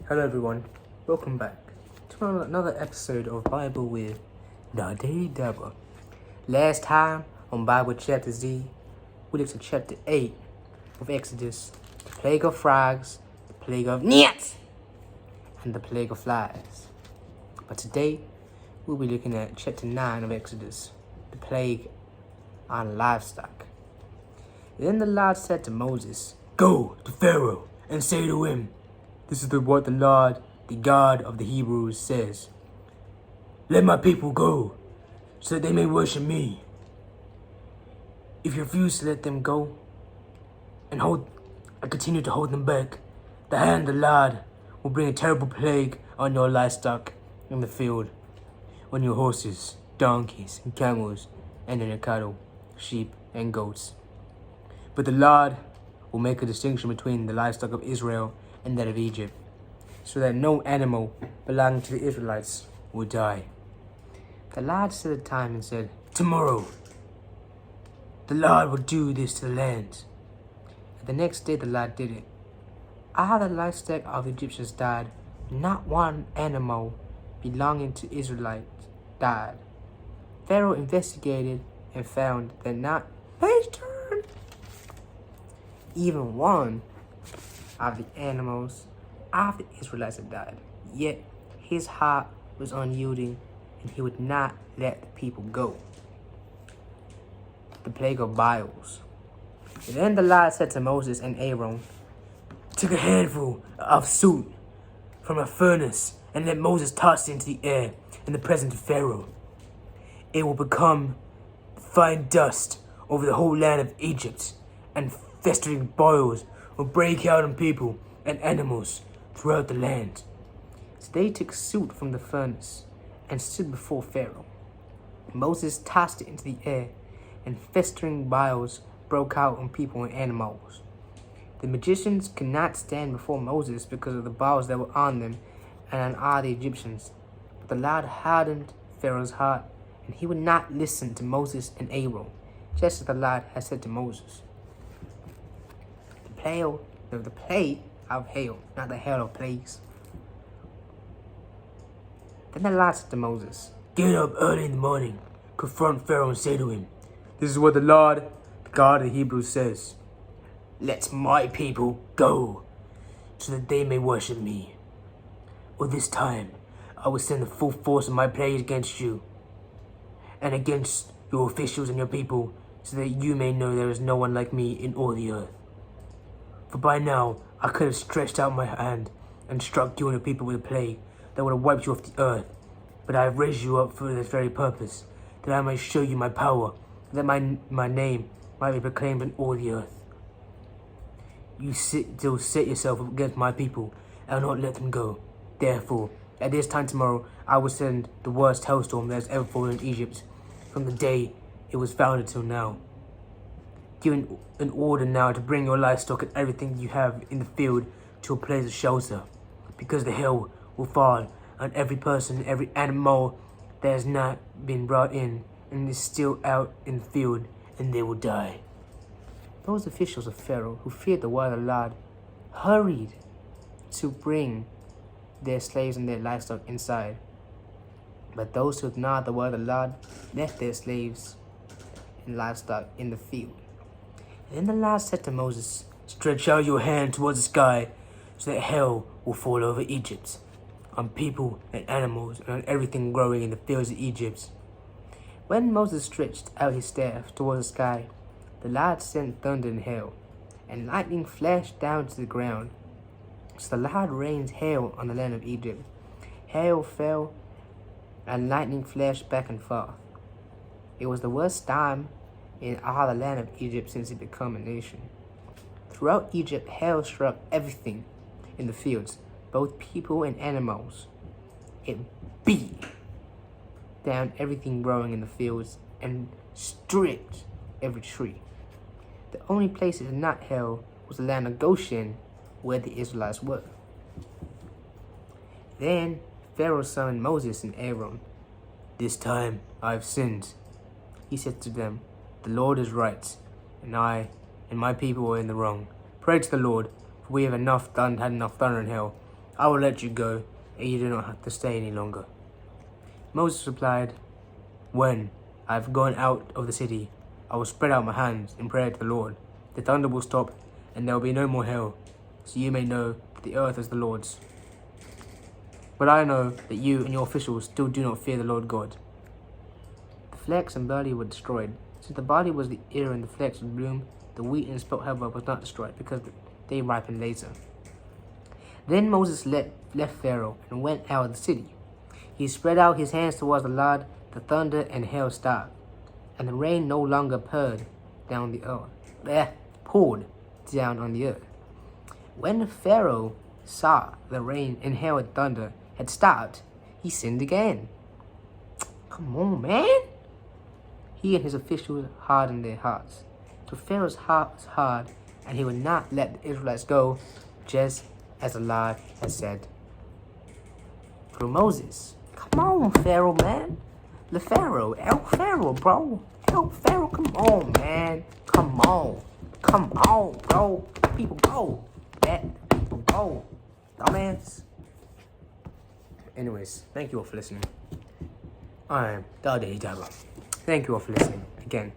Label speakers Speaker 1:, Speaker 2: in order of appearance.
Speaker 1: Hello everyone, welcome back to another episode of Bible with Daddy Dabba. Last time on Bible Chapter Z, we looked at Chapter 8 of Exodus, the Plague of Frogs, the Plague of Gnats, and the Plague of Flies. But today, we'll be looking at Chapter 9 of Exodus, the Plague on Livestock. Then the Lord said to Moses, "Go to Pharaoh and say to him, this is what the Lord, the God of the Hebrews, says. Let my people go, so that they may worship me. If you refuse to let them go, and continue to hold them back, the hand of the Lord will bring a terrible plague on your livestock in the field, on your horses, donkeys, and camels, and on your cattle, sheep, and goats. But the Lord will make a distinction between the livestock of Israel and that of Egypt, so that no animal belonging to the Israelites will die." The Lord set a time and said, "Tomorrow, the Lord will do this to the land." And the next day the Lord did it. All the livestock of the Egyptians died. Not one animal belonging to Israelites died. Pharaoh investigated and found that not even one of the animals of the Israelites had died. Yet his heart was unyielding, and he would not let the people go. The plague of boils. And then the Lord said to Moses and Aaron, "Take a handful of soot from a furnace and let Moses toss it into the air in the presence of Pharaoh. It will become fine dust over the whole land of Egypt, and festering boils will break out on people and animals throughout the land." So they took soot from the furnace and stood before Pharaoh. Moses tossed it into the air, and festering boils broke out on people and animals. The magicians could not stand before Moses because of the boils that were on them and on all the Egyptians. But the Lord hardened Pharaoh's heart, and he would not listen to Moses and Aaron, just as the Lord had said to Moses. The plague of hail, not the hail of plagues. Then the Lord said to Moses, "Get up early in the morning, confront Pharaoh and say to him, this is what the Lord, the God of the Hebrews, says. Let my people go, so that they may worship me. Or this time, I will send the full force of my plagues against you, and against your officials and your people, so that you may know there is no one like me in all the earth. For by now, I could have stretched out my hand and struck you and your people with a plague that would have wiped you off the earth. But I have raised you up for this very purpose, that I may show you my power, that my name might be proclaimed in all the earth. You still set yourself up against my people, and will not let them go. Therefore, at this time tomorrow, I will send the worst hailstorm that has ever fallen in Egypt, from the day it was founded till now. Give an order now to bring your livestock and everything you have in the field to a place of shelter, because the hail will fall on every person and every animal that has not been brought in and is still out in the field, and they will die." Those officials of Pharaoh who feared the word of the Lord hurried to bring their slaves and their livestock inside. But those who ignored the word of the Lord left their slaves and livestock in the field. And then the Lord said to Moses, "Stretch out your hand towards the sky, so that hail will fall over Egypt, on people and animals, and on everything growing in the fields of Egypt." When Moses stretched out his staff towards the sky, the Lord sent thunder and hail, and lightning flashed down to the ground. So the Lord rained hail on the land of Egypt. Hail fell, and lightning flashed back and forth. It was the worst time in all the land of Egypt since it became a nation. Throughout Egypt, hail struck everything in the fields, both people and animals. It beat down everything growing in the fields and stripped every tree. The only place it did not hail was the land of Goshen, where the Israelites were. Then Pharaoh summoned Moses and Aaron. "This time I have sinned," he said to them. "The Lord is right, and I and my people are in the wrong. Pray to the Lord, for we have had enough thunder and hail I will let you go, and you do not have to stay any longer. Moses replied, When I have gone out of the city, I will spread out my hands in prayer to the Lord. The thunder will stop, and there will be no more hail, so you may know that the earth is the Lord's. But I know that you and your officials still do not fear the Lord God. The flax and barley were destroyed. Since the barley was the ear and the flax would bloom, the wheat and spelt however was not destroyed because they ripened later. Then Moses left Pharaoh and went out of the city. He spread out his hands towards the Lord, the thunder and hail stopped, and the rain no longer poured down on the earth. When Pharaoh saw the rain and hail and thunder had stopped, he sinned again. Come on, man! He and his officials hardened their hearts. So Pharaoh's heart was hard, and he would not let the Israelites go, just as the Lord had said through Moses. Come on, Pharaoh, man. Pharaoh, bro. Pharaoh, come on, man. Come on, bro. People go. People go. Dumbass. Anyways, thank you all for listening. I am Daddy Dabba. Thank you all for listening again.